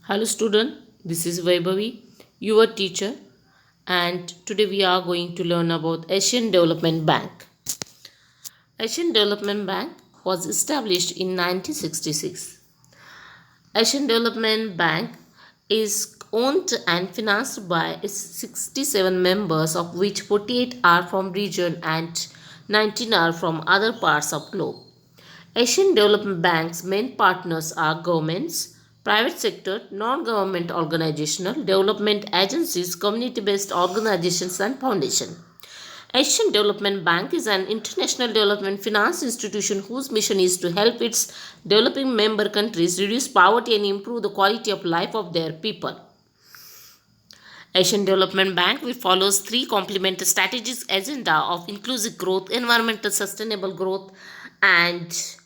Hello student, this is Vaibhavi, your teacher, and today we are going to learn about Asian Development Bank. Asian Development Bank was established in 1966. Asian Development Bank is owned and financed by its 67 members, of which 48 are from region and 19 are from other parts of globe. Asian Development Bank's main partners are governments, private sector, non-government organizational, development agencies, community-based organizations and foundation. Asian Development Bank is an international development finance institution whose mission is to help its developing member countries reduce poverty and improve the quality of life of their people. Asian Development Bank follows three complementary strategies agenda of inclusive growth, environmental sustainable growth, and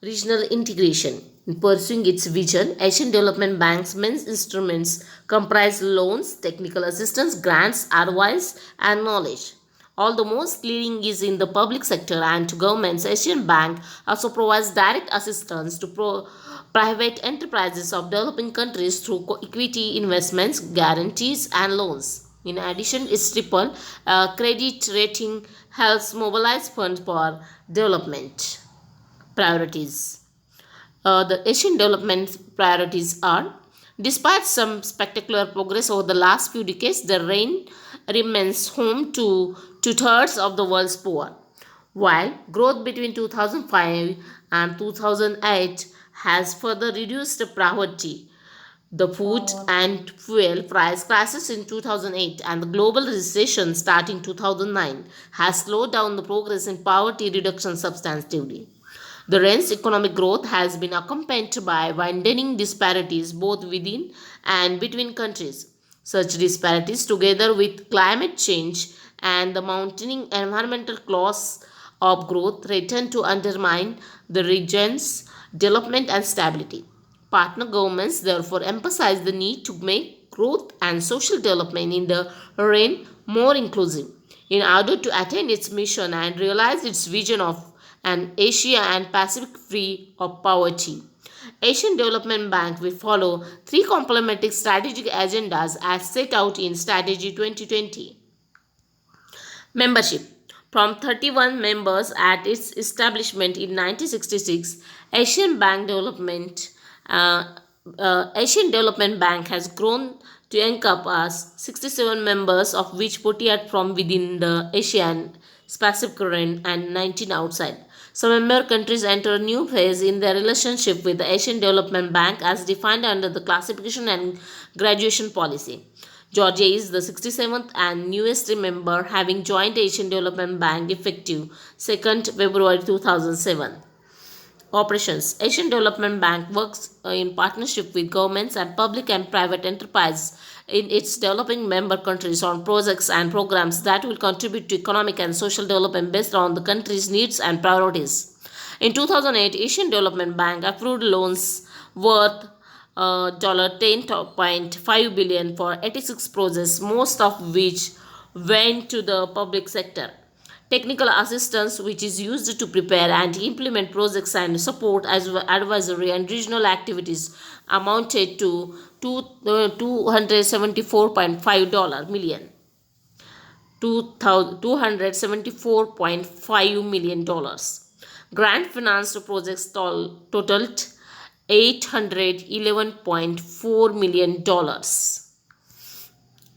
regional integration. In pursuing its vision, Asian Development Bank's main instruments comprise loans, technical assistance, grants, advice, and knowledge. Although most leading is in the public sector and to governments, Asian Bank also provides direct assistance to private enterprises of developing countries through equity investments, guarantees, and loans. In addition, its triple credit rating helps mobilize funds for development priorities. The Asian development priorities are: despite some spectacular progress over the last few decades, the region remains home to two-thirds of the world's poor. While growth between 2005 and 2008 has further reduced poverty, the food and fuel price crisis in 2008 and the global recession starting 2009 has slowed down the progress in poverty reduction substantively. The rate's economic growth has been accompanied by widening disparities both within and between countries. Such disparities, together with climate change and the mounting environmental costs of growth, threaten to undermine the region's development and stability. Partner governments therefore emphasize the need to make growth and social development in the region more inclusive in order to attain its mission and realize its vision of an Asia and Pacific free of poverty. Asian Development Bank will follow three complementary strategic agendas as set out in Strategy 2020. Membership. From 31 members at its establishment in 1966, uh, Asian Development Bank has grown to encompass 67 members, of which 40 are from within the Asian Pacific region and 19 outside. Some member countries enter a new phase in their relationship with the Asian Development Bank as defined under the classification and graduation policy. Georgia is the 67th and newest member, having joined the Asian Development Bank effective 2nd February 2007. Operations. Asian Development Bank works in partnership with governments and public and private enterprise in its developing member countries on projects and programs that will contribute to economic and social development based on the country's needs and priorities. In 2008, Asian Development Bank approved loans worth $10.5 billion for 86 projects, most of which went to the public sector. Technical assistance, which is used to prepare and implement projects and support as well advisory and regional activities, amounted to $274.5 million. $274.5 million. Grant financed projects totaled $811.4 million.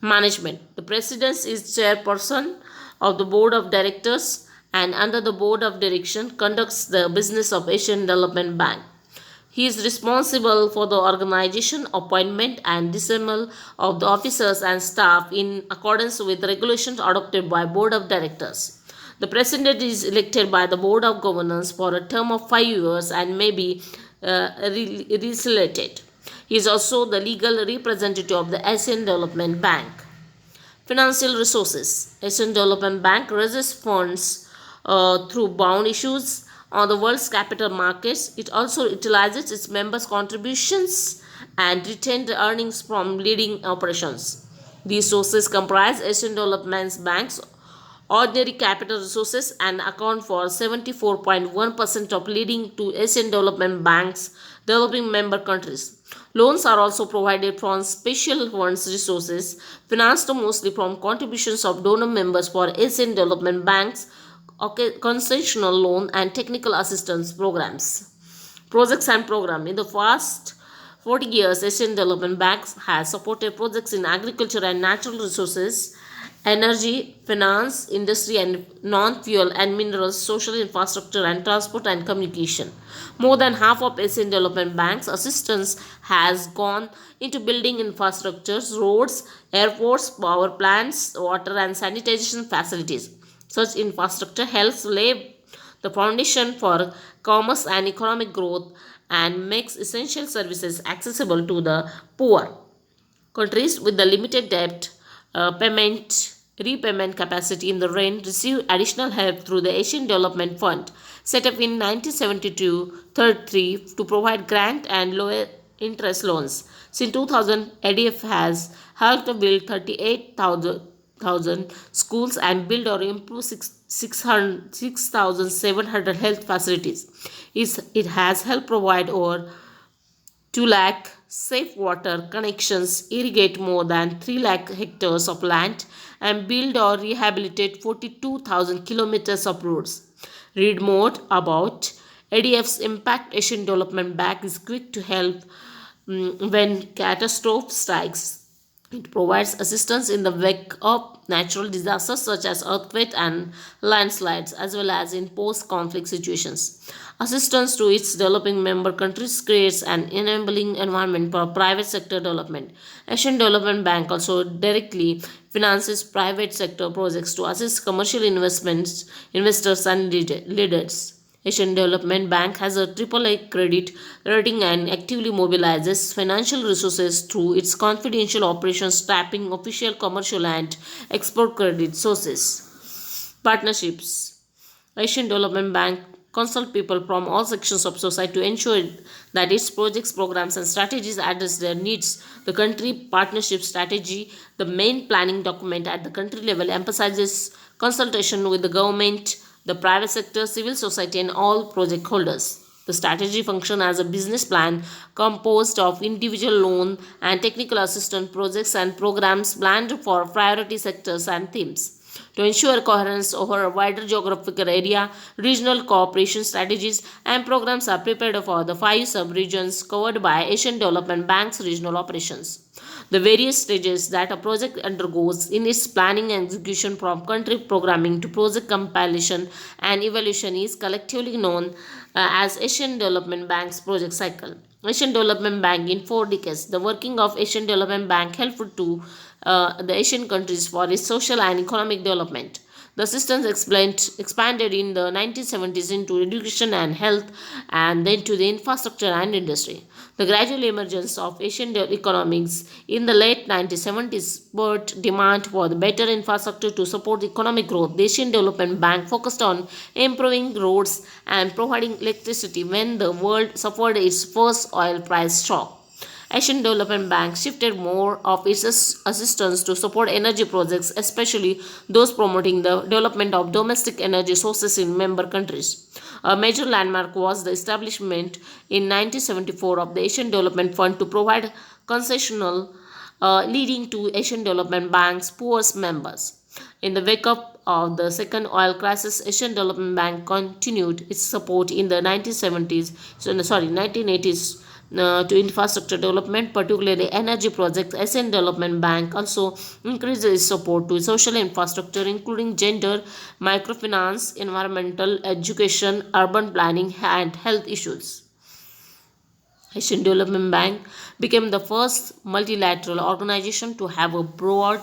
Management. The President is chairperson of the Board of Directors and under the Board of Direction conducts the business of Asian Development Bank. He is responsible for the organization, appointment and dismissal of the officers and staff in accordance with regulations adopted by Board of Directors. The President is elected by the Board of Governors for a term of 5 years and may be reselected. He is also the legal representative of the Asian Development Bank. Financial resources. Asian Development Bank raises funds through bond issues on the world's capital markets. It also utilizes its members' contributions and retained earnings from leading operations. These sources comprise Asian Development Bank's ordinary capital resources and account for 74.1% of leading to Asian Development Bank's developing member countries. Loans are also provided from special funds resources, financed mostly from contributions of donor members for Asian development banks, concessional loan, and technical assistance programs. Projects and program. In the past 40 years, Asian Development Bank has supported projects in agriculture and natural resources, energy, finance, industry and non-fuel and minerals, social infrastructure and transport and communication. More than half of Asian Development Bank's assistance has gone into building infrastructures, roads, airports, power plants, water and sanitation facilities. Such infrastructure helps lay the foundation for commerce and economic growth and makes essential services accessible to the poor. Countries with the limited debt payment repayment capacity in the range receive additional help through the Asian Development Fund, set up in 1972-33 to provide grant and lower interest loans. Since 2000, ADF has helped to build 38,000 schools and build or improve 6,700 health facilities. It has helped provide over 2 lakh safe water connections, irrigate more than 3 lakh hectares of land, and build or rehabilitate 42,000 kilometers of roads. Read more about ADF's impact. Asian Development Bank is quick to help when catastrophe strikes. It provides assistance in the wake of natural disasters such as earthquakes and landslides, as well as in post-conflict situations. Assistance to its developing member countries creates an enabling environment for private sector development. Asian Development Bank also directly finances private sector projects to assist commercial investors and leaders. Asian Development Bank has a AAA credit rating and actively mobilizes financial resources through its confidential operations, tapping official commercial and export credit sources. Partnerships. Asian Development Bank consult people from all sections of society to ensure that its projects, programs, and strategies address their needs. The country partnership strategy, the main planning document at the country level, emphasizes consultation with the government, the private sector, civil society, and all project holders. The strategy functions as a business plan composed of individual loan and technical assistance projects and programs planned for priority sectors and themes. To ensure coherence over a wider geographical area, regional cooperation strategies and programs are prepared for the 5 sub-regions covered by Asian Development Bank's regional operations. The various stages that a project undergoes in its planning and execution, from country programming to project compilation and evaluation, is collectively known as Asian Development Bank's project cycle. Asian Development Bank in 4 decades. The working of Asian Development Bank helpful to the Asian countries for its social and economic development. The systems expanded in the 1970s into education and health, and then to the infrastructure and industry. The gradual emergence of Asian economies in the late 1970s spurred demand for the better infrastructure to support economic growth. The Asian Development Bank focused on improving roads and providing electricity when the world suffered its first oil price shock. Asian Development Bank shifted more of its assistance to support energy projects, especially those promoting the development of domestic energy sources in member countries. A major landmark was the establishment in 1974 of the Asian Development Fund to provide concessional leading to Asian Development Bank's poorest members. In the wake up of the second oil crisis, Asian Development Bank continued its support in the 1980s to infrastructure development, particularly energy projects. Asian Development Bank also increased its support to social infrastructure, including gender, microfinance, environmental, education, urban planning, and health issues. Asian Development Bank became the first multilateral organization to have a broad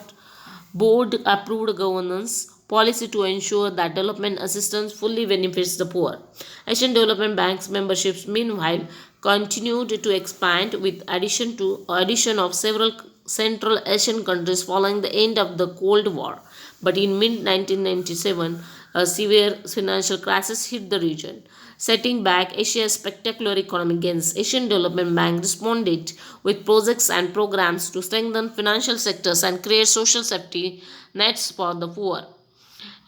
board approved governance policy to ensure that development assistance fully benefits the poor. Asian Development Bank's memberships, meanwhile, continued to expand with addition of several Central Asian countries following the end of the Cold War. But in mid 1997, a severe financial crisis hit the region, setting back Asia's spectacular economic gains. Asian Development Bank responded with projects and programs to strengthen financial sectors and create social safety nets for the poor.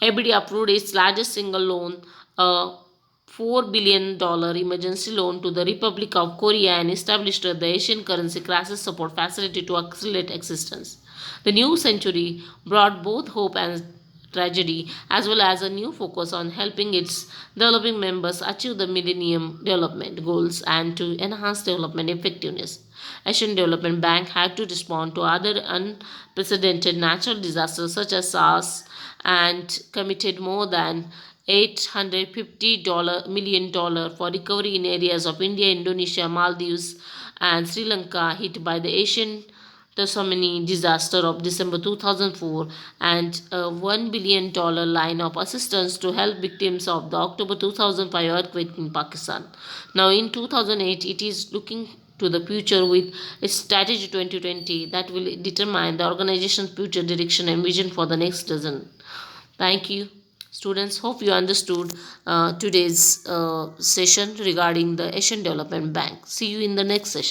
ABD approved its largest single loan, $4 billion emergency loan to the Republic of Korea and established the Asian Currency Crisis Support Facility to accelerate assistance. The new century brought both hope and tragedy, as well as a new focus on helping its developing members achieve the Millennium Development Goals and to enhance development effectiveness. Asian Development Bank had to respond to other unprecedented natural disasters such as SARS and committed more than $850 million for recovery in areas of India, Indonesia, Maldives, and Sri Lanka hit by the Asian tsunami disaster of December 2004 and a $1 billion line of assistance to help victims of the October 2005 earthquake in Pakistan. Now, in 2008, it is looking to the future with its strategy 2020 that will determine the organization's future direction and vision for the next dozen. Thank you. Students, hope you understood today's session regarding the Asian Development Bank. See you in the next session.